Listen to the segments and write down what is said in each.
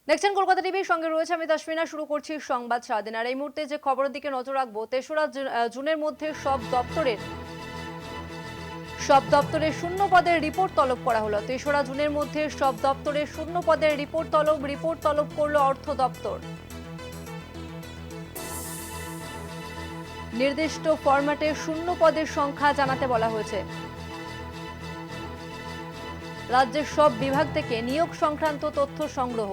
দেখছেন কলকাতা টিভির সঙ্গে রয়েছে আমি তাসমিনা। শুরু করছি সংবাদ সারাদিন। আর এই মুহূর্তে যে খবরের দিকে নজর রাখবো, ৩রা জুনের মধ্যে সব দপ্তরের শূন্য পদের রিপোর্ট তলব করা হলো। ৩রা জুনের মধ্যে সব দপ্তরের শূন্য পদের রিপোর্ট তলব করলো অর্থ দপ্তর। নির্দিষ্ট ফরম্যাটে শূন্য পদের সংখ্যা জানাতে বলা হয়েছে। রাজ্যের সব বিভাগ থেকে নিয়োগ সংক্রান্ত তথ্য সংগ্রহ।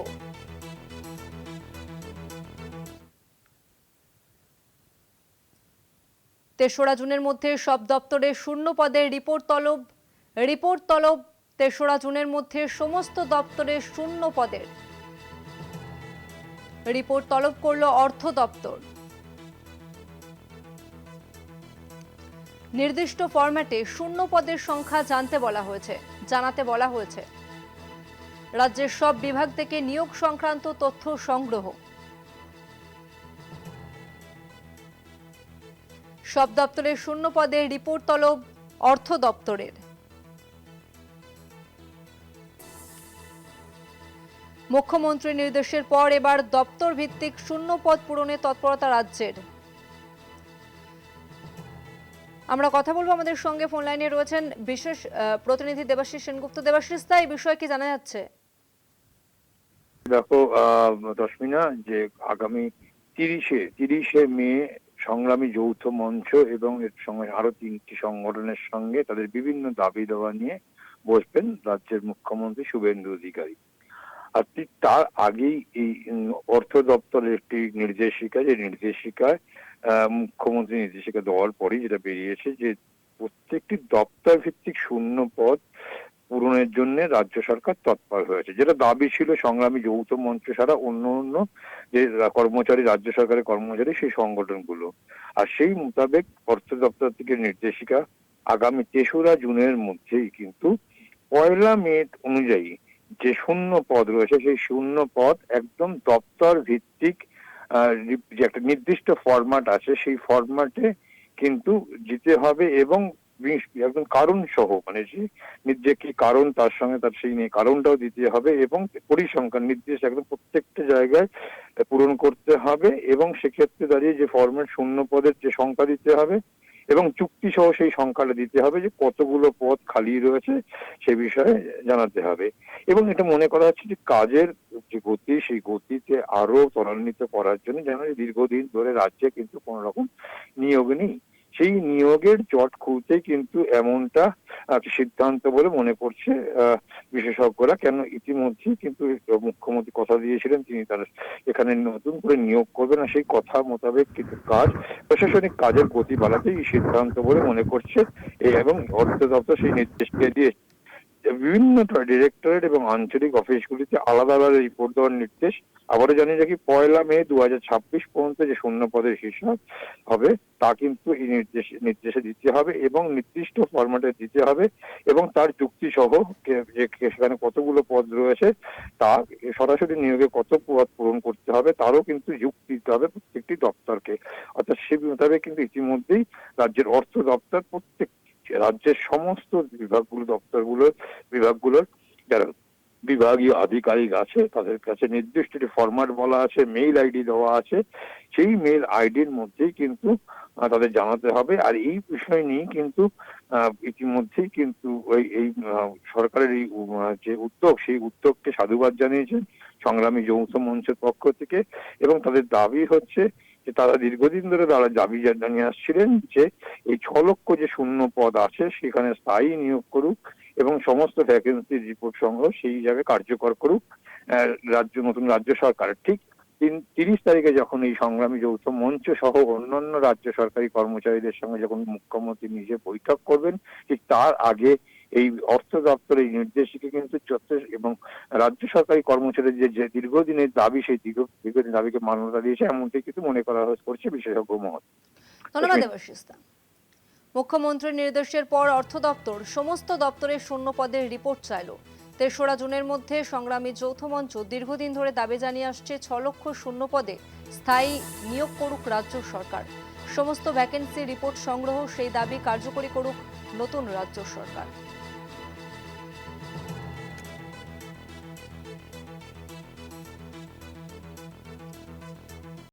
৩রা জুনের মধ্যে সব দপ্তরের শূন্য পদের রিপোর্ট তলব। ৩রা জুনের মধ্যে সমস্ত দপ্তরের শূন্য পদের রিপোর্ট তলব করল অর্থ দপ্তর। নির্দিষ্ট ফরম্যাটে শূন্য পদের সংখ্যা জানাতে বলা হয়েছে। রাজ্যের সব বিভাগ থেকে নিয়োগ সংক্রান্ত তথ্য সংগ্রহ। সব দপ্তরের শূন্য পদের রিপোর্ট তলব অর্থ দপ্তরের। মুখ্যমন্ত্রীর নির্দেশের পর এবার দপ্তর ভিত্তিক শূন্য পদ পূরণে তৎপরতা রাজ্যের। আমরা কথা বলবো, আমাদের সঙ্গে ফোন লাইনে রয়েছেন বিশেষ প্রতিনিধি দেবাশিস সেনগুপ্ত। দেবাশিস, এই বিষয়ে কি জানা যাচ্ছে? দেখো দশমিনা, যে আগামী ৩০শে মে সংগ্রামী যৌথ মঞ্চ এবং এর সঙ্গে আরো ৩টি সংগঠনের সঙ্গে তাদের বিভিন্ন দাবি দেওয়া নিয়ে বসবেন রাজ্যের মুখ্যমন্ত্রী শুভেন্দু অধিকারী। আর ঠিক তার আগেই এই অর্থ দপ্তরের একটি নির্দেশিকায় মুখ্যমন্ত্রী নির্দেশিকা দেওয়ার পরেই যেটা বেরিয়েছে যে প্রত্যেকটি দপ্তর ভিত্তিক শূন্য পদ পূরণের জন্য রাজ্য সরকার তৎপর হয়েছে, যেটা দাবি ছিল সংগ্রামী যৌথ মঞ্চ ছাড়া অন্য যে রাজ্য সরকারের কর্মচারী সেই সংগঠনগুলো। আর সেই মোতাবেক অর্থ দপ্তর থেকে নির্দেশিকা আগামী ৩রা জুনের মধ্যেই কিন্তু ১লা মে অনুযায়ী যে শূন্য পদ রয়েছে সেই শূন্য পদ একদম দপ্তর ভিত্তিক যে একটা নির্দিষ্ট ফরম্যাট আছে সেই ফরম্যাটে কিন্তু দিতে হবে এবং একদম কারণ সহ, মানে যে কি কারণ তার সঙ্গে তার সেই নিয়ে কারণটাও দিতে হবে এবং পরিসংখ্যান নির্দেশ একদম প্রত্যেকটা জায়গায় পূরণ করতে হবে এবং সেক্ষেত্রে দাঁড়িয়ে যে ফরম্যাট শূন্য পদের যে সংখ্যা দিতে হবে এবং চুক্তি সহ সেই সংখ্যাটা দিতে হবে যে কতগুলো পদ খালি রয়েছে সে বিষয়ে জানাতে হবে। এবং এটা মনে করা হচ্ছে যে কাজের যে গতি সেই গতিতে আরো ত্বরান্বিত করার জন্য, যেন দীর্ঘদিন ধরে রাজ্যে কিন্তু কোন রকম নিয়োগ নেই, সেই নিয়োগের জট খুলতেই কিন্তু এমনটা সিদ্ধান্ত বলে মনে করছে বিশেষজ্ঞরা। কেন ইতিমধ্যেই কিন্তু মুখ্যমন্ত্রী কথা দিয়েছিলেন তিনি তার এখানে নতুন করে নিয়োগ করবেন না, সেই কথা মোতাবেক কিন্তু প্রশাসনিক কাজের গতি বাড়াতে এই সিদ্ধান্ত বলে মনে করছে এবং অর্থ দপ্তর সেই নির্দেশ দিয়ে বিভিন্ন ডিরেক্টরেট এবং আঞ্চলিক অফিসগুলিতে আলাদা আলাদা রিপোর্ট দেওয়ার নির্দেশ। আবারও জানিয়ে রাখি ১লা মে ২০২৬ পর্যন্ত যে শূন্য পদের হিসাব হবে তা কিন্তু এই নির্দেশে দিতে হবে এবং নির্দিষ্ট ফরম্যাটে দিতে হবে এবং তার যুক্তি সহ যে সেখানে কতগুলো পদ রয়েছে তা সরাসরি নিয়োগে কত পদ পূরণ করতে হবে তারও কিন্তু যুক্তি দিতে হবে প্রত্যেকটি দপ্তরকে। অর্থাৎ সেই মোতাবেক কিন্তু ইতিমধ্যেই রাজ্যের অর্থ দপ্তর রাজ্যের সমস্ত বিভাগগুলোর যারা বিভাগীয় আধিকারিক আছে তাদের কাছে নির্দিষ্ট ফরম্যাট বলা আছে, মেইল আইডি দেওয়া আছে, সেই মেইল আইডির মধ্যেই কিন্তু তাদের জানাতে হবে। আর এই বিষয় নিয়ে কিন্তু ইতিমধ্যেই কিন্তু এই সরকারের এই যে উদ্যোগ সেই উদ্যোগকে সাধুবাদ জানিয়েছেন সংগ্রামী যৌথ মঞ্চের পক্ষ থেকে এবং তাদের দাবি হচ্ছে যে তারা দীর্ঘদিন ধরে তারা দাবি জানিয়ে আসছিলেন যে এই ৬ লক্ষ যে শূন্য পদ আছে সেখানে স্থায়ী নিয়োগ করুক এবং সমস্ত ভ্যাকেন্সির রিপোর্ট সংগ্রহ সেই জায়গায় কার্যকর করুক নতুন রাজ্য সরকার। ঠিক ৩০ তারিখে যখন এই সংগ্রামী যৌথ মঞ্চ সহ অন্যান্য রাজ্য সরকারি কর্মচারীদের সঙ্গে যখন মুখ্যমন্ত্রী নিজে বৈঠক করবেন, ঠিক তার আগে এই অর্থ দপ্তরের এই নির্দেশিকা কিন্তু এবং রাজ্য সরকারি কর্মচারীদের যে দীর্ঘদিনের দাবি সেই দীর্ঘদিন দাবিকে মান্যতা দিয়েছে এমনটাই কিন্তু মনে করা করছে বিশেষজ্ঞ মহল। ধন্যবাদ দেবাশিস। মুখ্যমন্ত্রীর নির্দেশের পর অর্থ দপ্তর সমস্ত দপ্তরের শূন্য পদের রিপোর্ট চাইল। ৩রা জুনের মধ্যে সংগ্রামী যৌথ মঞ্চ দীর্ঘদিন ধরে দাবি জানিয়ে আসছে ৬ লক্ষ শূন্য পদে স্থায়ী নিয়োগ করুক রাজ্য সরকার। সমস্ত ভ্যাকেন্সি রিপোর্ট সংগ্রহ সেই দাবি কার্যকরী করুক নতুন রাজ্য সরকার।